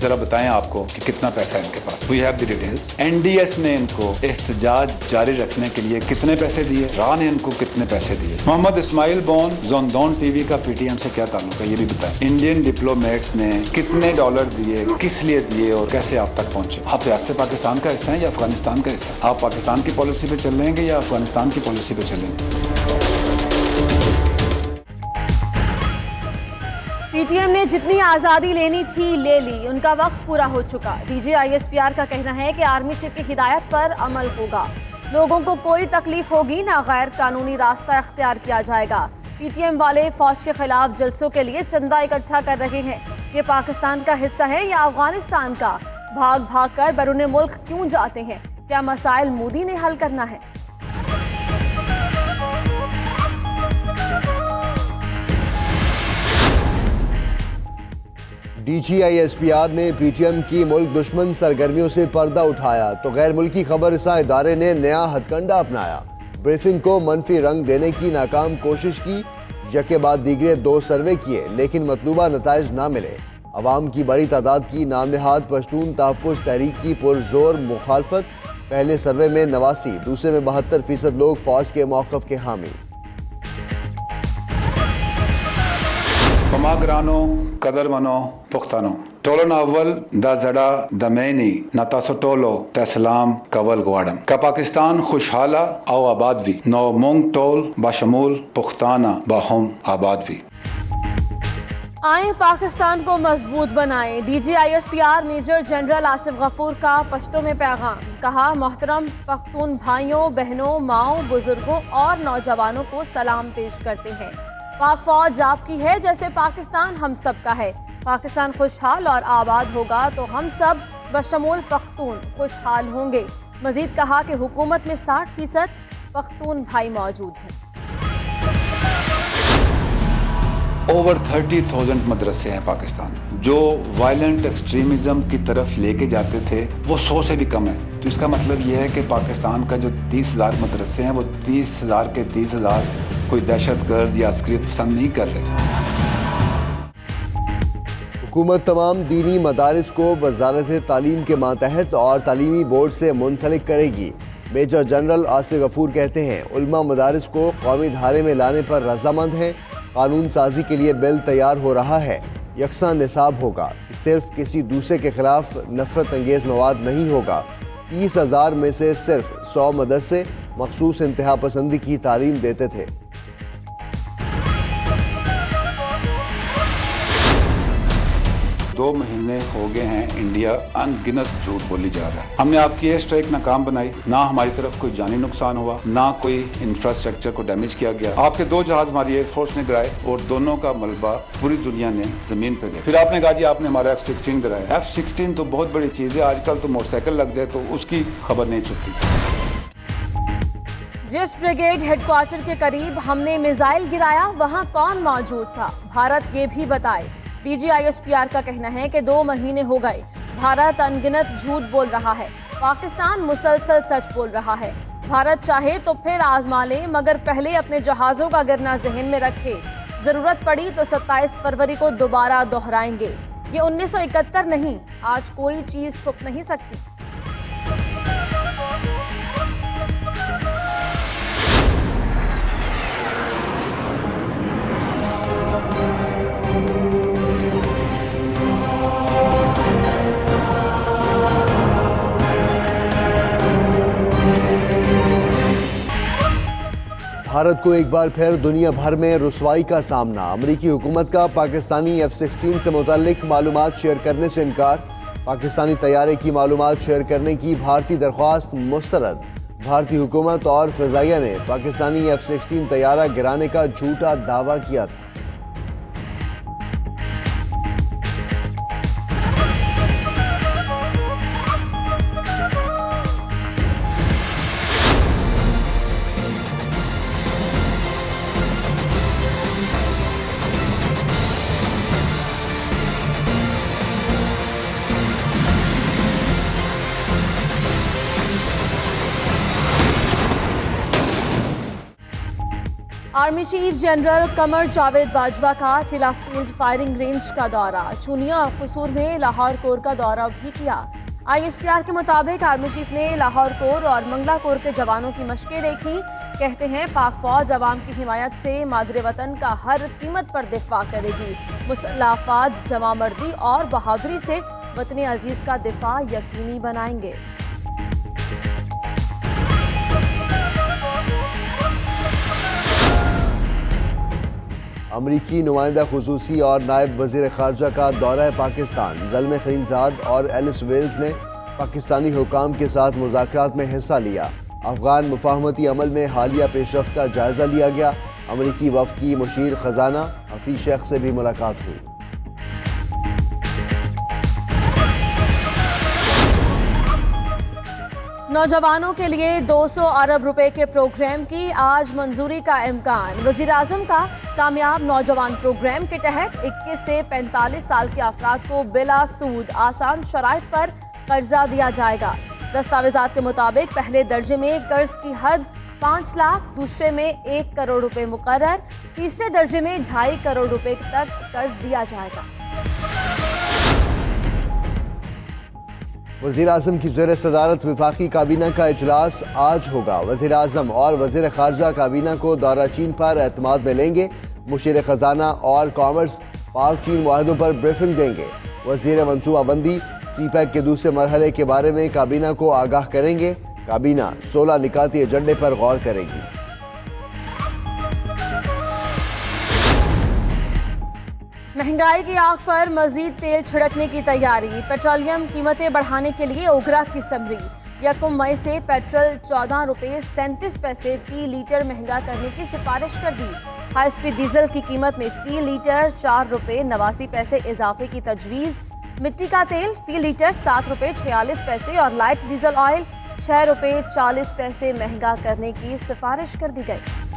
जरा बताएं आपको कि कितना पैसा है इनके पास। We have the details. NDS ने इनको एहतजाज जारी रखने के लिए कितने पैसे दिए, रा ने इनको कितने पैसे दिए। मोहम्मद इस्माइल बॉन जोंदोन टीवी का पीटीएम से क्या ताल्लुक है ये भी बताएं। इंडियन डिप्लोमेट्स ने कितने डॉलर दिए, किस लिए दिए और कैसे आप तक पहुंचे। आप रियासत पाकिस्तान का हिस्सा हैं या अफगानिस्तान का हिस्सा। आप पाकिस्तान की पॉलिसी पे चलेंगे या अफगानिस्तान की पॉलिसी पे चलेंगे। पीटीएम ने जितनी आज़ादी लेनी थी ले ली, उनका वक्त पूरा हो चुका। डीजी आईएसपीआर का कहना है कि आर्मी चीफ की हिदायत पर अमल होगा। लोगों को कोई तकलीफ होगी ना गैर कानूनी रास्ता इख्तियार किया जाएगा। पीटीएम वाले फौज के खिलाफ जलसों के लिए चंदा इकट्ठा कर रहे हैं। ये पाकिस्तान का हिस्सा है या अफगानिस्तान का? भाग भाग कर बैरून मुल्क क्यों जाते हैं? क्या मसाइल मोदी ने हल करना है? DGISPR ने पीटीएम की मुल्क दुश्मन सरगर्मियों से पर्दा उठाया तो गैर मुल्की खबरसां इदारे ने नया हथकंडा अपनाया। ब्रीफिंग को मनफी रंग देने की नाकाम कोशिश की। यके बाद दीगरे 2 सर्वे किए लेकिन मतलूबा नताइज ना मिले। अवाम की बड़ी तादाद की नाम नहाद पश्तून तहफ़्फ़ुज़ तहरीक की पुरजोर मुखालफत। पहले सर्वे में 89, दूसरे में 72% लोग फौज के मौक़िफ़ के हामी। पमाग्रानो कदरमनो पुख्तानो टोलन अव्वल द जड़ा दमैनी नतासोटोलो तसलाम कवल ग्वाडम का पाकिस्तान खुशहाला और आबादवी नौ मोंग टोल बाशमूल पुख्ताना बाहुम आबादवी। आए पाकिस्तान को मजबूत बनाएं। DG ISPR major general Asif Ghafoor का पश्तो में पैगाम। कहा, मोहतरम पख्तून भाइयों बहनों माओं बुजुर्गों और नौजवानों को सलाम पेश करते हैं। पाक फौज आपकी है जैसे पाकिस्तान हम सब का है। पाकिस्तान खुशहाल और आबाद होगा तो हम सब बशमूल पख्तून खुशहाल होंगे। मजीद कहा कि हुकूमत में 60% पख्तून भाई मौजूद हैं। ओवर 30,000 मदरसे हैं पाकिस्तान में जो वायलेंट एक्सट्रीमिज्म की तरफ लेके जाते थे, वो 100 से भी कम है। तो इसका मतलब ये है कि पाकिस्तान का जो 30,000 मदरसे हैं वो 30,000 के 30,000 कोई दहशतगर्द या अस्करियत पसंद नहीं कर रहे। हुकूमत तमाम दीनी मदारिस को वजारत तालीम के मातहत और तालीमी बोर्ड से मुंसलिक करेगी। मेजर जनरल आसिफ गफूर कहते हैं, उल्मा मदारिस को कौमी धारे में लाने पर रजामंद हैं। कानून साजी के लिए बिल तैयार हो रहा है। यकसा निसाब होगा कि सिर्फ किसी दूसरे के खिलाफ नफरत अंगेज मवाद नहीं होगा। 30,000 में से सिर्फ 100 मदरसे मखसूस इंतहा पसंदी की तालीम देते थे। 2 महीने हो गए हैं इंडिया अनगिनत झूठ बोली जा रहा है। हमने आपकी एयर स्ट्राइक नाकाम बनाई, ना हमारी तरफ कोई जानी नुकसान हुआ, ना कोई इंफ्रास्ट्रक्चर को डैमेज किया गया। आपके 2 जहाज हमारी एयरफोर्स ने गिराए और दोनों का मलबा पूरी दुनिया ने जमीन पे दिया। फिर आपने कहा जी आपने हमारा F-16 गिराया। F-16 तो बहुत बड़ी चीज है, आजकल तो मोटरसाइकिल लग जाए तो उसकी खबर नहीं छुपती। जिस ब्रिगेड हेडक्वार्टर के करीब हमने मिसाइल गिराया वहां कौन मौजूद था, भारत ये भी बताए। डीजी आईएसपीआर का कहना है कि 2 महीने हो गए, भारत अनगिनत झूठ बोल रहा है, पाकिस्तान मुसलसल सच बोल रहा है। भारत चाहे तो फिर आजमा ले, मगर पहले अपने जहाज़ों का गिरना जहन में रखे। ज़रूरत पड़ी तो 27 फरवरी को दोबारा दोहराएंगे। ये 1971 नहीं, आज कोई चीज़ छुप नहीं सकती। भारत को एक बार फिर दुनिया भर में रुसवाई का सामना। अमरीकी हुकूमत का पाकिस्तानी F-16 से मुताल्लिक मालूमात शेयर करने से इनकार। पाकिस्तानी तैयारे की मालूमात शेयर करने की भारतीय दरख्वास्त मुस्तरद। भारतीय हुकूमत और फ़िज़ाइया ने पाकिस्तानी F-16 तैयारा गिराने का झूठा दावा किया था। Army chief general Qamar Javed Bajwa का टिला फील्ड फायरिंग रेंज का दौरा, चुनिया और कसूर में लाहौर कोर का दौरा भी किया। ISPR के मुताबिक आर्मी चीफ ने लाहौर कोर और मंगला कोर के जवानों की मशकें देखी। कहते हैं पाक फौज अवाम की हिमायत से मादरे वतन का हर कीमत पर दिफा करेगी। मुसल्लह अफवाज जमा मर्दी और बहादुरी से वतन अजीज का दिफा यकीनी बनाएंगे। अमरीकी नुमाइंदा खुसूसी और नायब वज़ीर ख़ारजा का दौरा पाकिस्तान। ज़ल्मे खलीलज़ाद और एलिस वेल्स ने पाकिस्तानी हुकाम के साथ मुज़ाकरात में हिस्सा लिया। अफ़गान मुफाहमती अमल में हालिया पेशरफ्त का जायज़ा लिया गया। अमरीकी वफ़द की मुशीर ख़जाना हफीज़ शेख से भी मुलाकात हुई। नौजवानों के लिए 200 अरब रुपए के प्रोग्राम की आज मंजूरी का इम्कान। वज़ीर आज़म का कामयाब नौजवान प्रोग्राम के तहत 21 से 45 साल के अफराद को बिला सूद आसान शराइत पर कर्जा दिया जाएगा। दस्तावेजात के मुताबिक पहले दर्जे में कर्ज की हद 5 लाख, दूसरे में 1 करोड़ रुपए मुकर्रर, तीसरे दर्जे में 2.5 करोड़ रुपए तक कर्ज दिया जाएगा। वज़ीर आज़म की ज़ेर सदारत वफाकी काबीना का इजलास आज होगा। वज़ीर आज़म और वज़ीर ख़ारजा काबीना को दौरा चीन पर एतमाद में लेंगे। मुशीर ख़जाना और कॉमर्स पाक चीन मुआहदों पर ब्रीफिंग देंगे। वज़ीर मनसूबाबंदी CPEC के दूसरे मरहले के बारे में काबीना को आगाह करेंगे। काबीना 16 निकाती एजेंडे पर गौर करेगी। महंगाई की आग पर मजीद तेल छिड़कने की तैयारी। पेट्रोलियम कीमतें बढ़ाने के लिए ओगरा की समरी। 1 मई से पेट्रोल 14 रुपये 37 पैसे फी लीटर महंगा करने की सिफारिश कर दी। हाई स्पीड डीजल की कीमत में फी लीटर 4 रुपये 89 पैसे इजाफे की तजवीज़। मिट्टी का तेल फी लीटर 7 रुपये 46 पैसे और लाइट डीजल ऑयल 6 रुपये 40 पैसे महंगा करने की सिफारिश कर दी गई।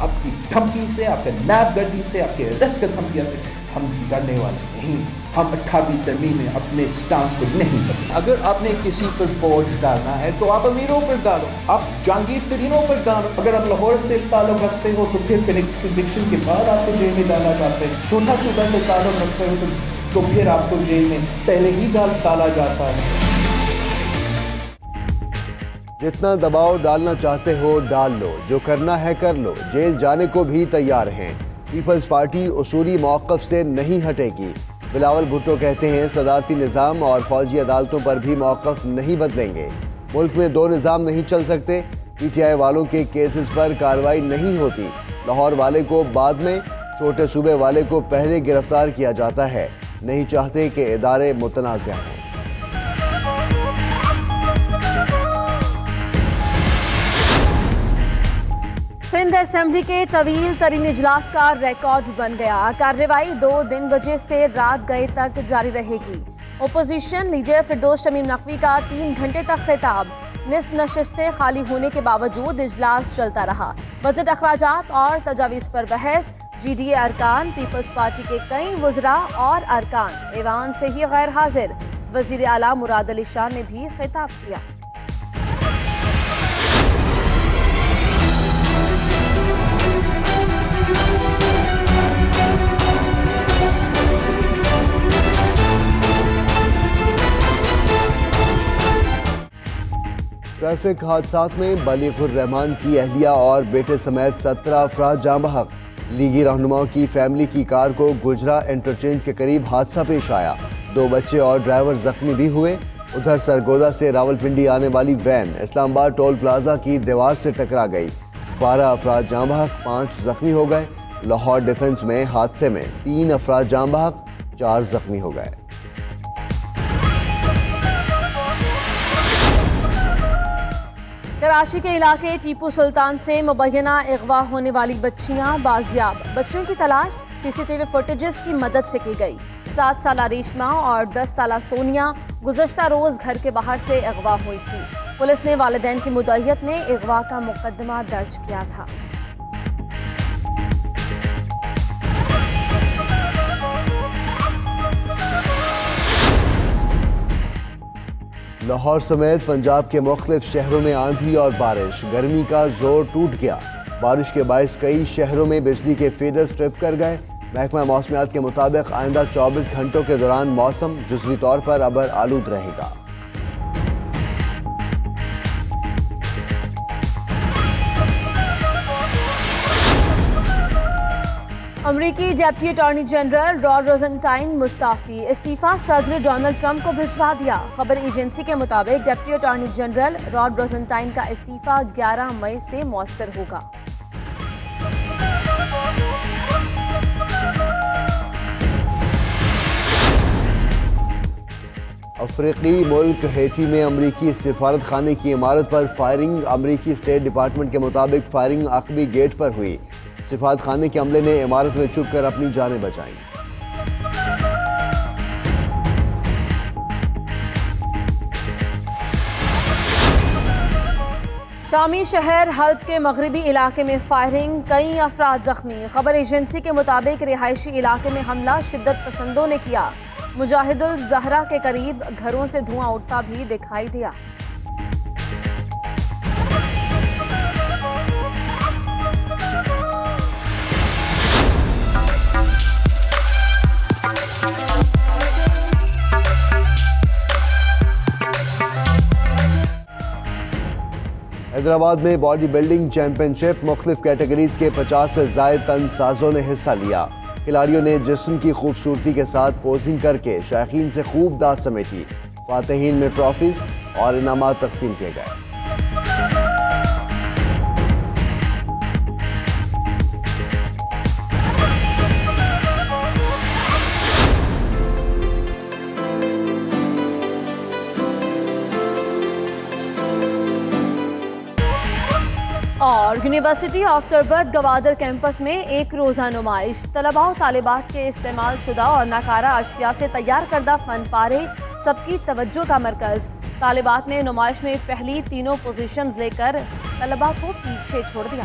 आपकी धमकी से, आपके नाबगर्दी से, आपके अरेस्ट की धमकियों से हम डरने वाले नहीं। हम 28वीं तरमीम में अपने स्टांस को नहीं बदलेंगे। अगर आपने किसी पर बोझ डालना है तो आप अमीरों पर डालो, आप जहांगीर तरीनों पर डालो। अगर आप लाहौर से ताल्लुक रखते हो तो फिर कन्विक्शन के बाद आपको जेल में डाला जाता है। छोटा सूबा से ताल्लुक रखते हो तो फिर आपको जेल में पहले ही डाला जाता है। जितना दबाव डालना चाहते हो डाल लो, जो करना है कर लो, जेल जाने को भी तैयार हैं। पीपल्स पार्टी उसूली मौक़िफ़ से नहीं हटेगी। बिलावल भुट्टो कहते हैं सदारती निज़ाम और फौजी अदालतों पर भी मौक़िफ़ नहीं बदलेंगे। मुल्क में 2 निज़ाम नहीं चल सकते। PTI वालों के केसेस पर कार्रवाई नहीं होती। लाहौर वाले को बाद में, छोटे सूबे वाले को पहले गिरफ्तार किया जाता है। नहीं चाहते कि इदारे मुतनाज़ हों। सिंध असेंबली के तवील तरीन इजलास का रिकॉर्ड बन गया। कार्रवाई 2 दिन बजे से रात गए तक जारी रहेगी। ओपोजिशन लीडर फिरदौस शमीम नकवी का 3 घंटे तक खिताब। निस्फ नशिस्तें खाली होने के बावजूद इजलास चलता रहा। बजट अखराजात और तजावीज़ पर बहस। GDA अरकान, पीपल्स पार्टी के कई वज़रा और अरकान ऐवान से ही गैर हाजिर। वज़ीर आला मुराद अली शाह ने भी खिताब किया। ट्रैफिक हादसात में बलीगुर रहमान की अहलिया और बेटे समेत 17 अफराद जाँ बहक। लीगी रहनुमाओं की फैमिली की कार को गुजरा इंटरचेंज के करीब हादसा पेश आया। 2 बच्चे और ड्राइवर जख्मी भी हुए। उधर सरगोदा से रावलपिंडी आने वाली वैन इस्लामाबाद टोल प्लाजा की दीवार से टकरा गई। 12 अफराद जाँ बहक, 5 जख्मी हो गए। लाहौर डिफेंस में हादसे में 3 अफराद जाँ बहक, 4 जख्मी हो गए। कराची के इलाके टीपू सुल्तान से मुबैना अगवा होने वाली बच्चियां बाजियाब। बच्चियों की तलाश CCTV फुटेजेस की मदद से की गई। 7 साला रेशमा और 10 साला सोनिया गुज़श्ता रोज़ घर के बाहर से अगवा हुई थी। पुलिस ने वालिदैन की मुद्दइयत में अगवा का मुकदमा दर्ज किया था। लाहौर समेत पंजाब के मुख्तलिफ शहरों में आंधी और बारिश। गर्मी का जोर टूट गया। बारिश के बायस कई शहरों में बिजली के फीडर्स ट्रिप कर गए। महकमा मौसमियात के मुताबिक आइंदा 24 घंटों के दौरान मौसम जुज़वी तौर पर अबर आलूद रहेगा। अमरीकी deputy attorney general Rod Rosenstein मुस्ताफी, इस्तीफा सदर डोनाल्ड ट्रंप को भिजवा दिया। खबर एजेंसी के मुताबिक डेप्टी अटॉर्नी जनरल रॉड रोजेंटाइन का इस्तीफा 11 मई से मौसर होगा। अफ्रीकी मुल्क हैती में अमरीकी सिफारत खाने की इमारत पर फायरिंग। अमरीकी स्टेट डिपार्टमेंट के मुताबिक फायरिंग अक़बी गेट पर हुई। सिफारत खाने के अमले ने इमारत में छुप कर अपनी जानें बचाईं। शामी शहर हल्ब के मगरबी इलाके में फायरिंग, कई अफराद जख्मी। खबर एजेंसी के मुताबिक रिहायशी इलाके में हमला शिद्दत पसंदों ने किया। मुजाहिदुल जहरा के करीब घरों से धुआं उठता भी दिखाई दिया। हैदराबाद में बॉडी बिल्डिंग चैंपियनशिप, मुख्तलिफ कैटेगरीज के 50 से ज़ायद तनसाजों ने हिस्सा लिया। खिलाड़ियों ने जिस्म की खूबसूरती के साथ पोजिंग करके शायकीन से खूब दाद समेटी। फातिहीन में ट्रॉफीज और इनामात तकसीम किए गए। और यूनिवर्सिटी ऑफ तरबत गवादर कैंपस में एक रोज़ा नुमाइश। तलबा और तालिबात के इस्तेमाल शुदा और नाकारा अशिया से तैयार करदा फन पारे सबकी तवज्जो का मरकज़। तालिबात ने नुमाइश में पहली तीनों पोजीशंस लेकर तलबा को पीछे छोड़ दिया।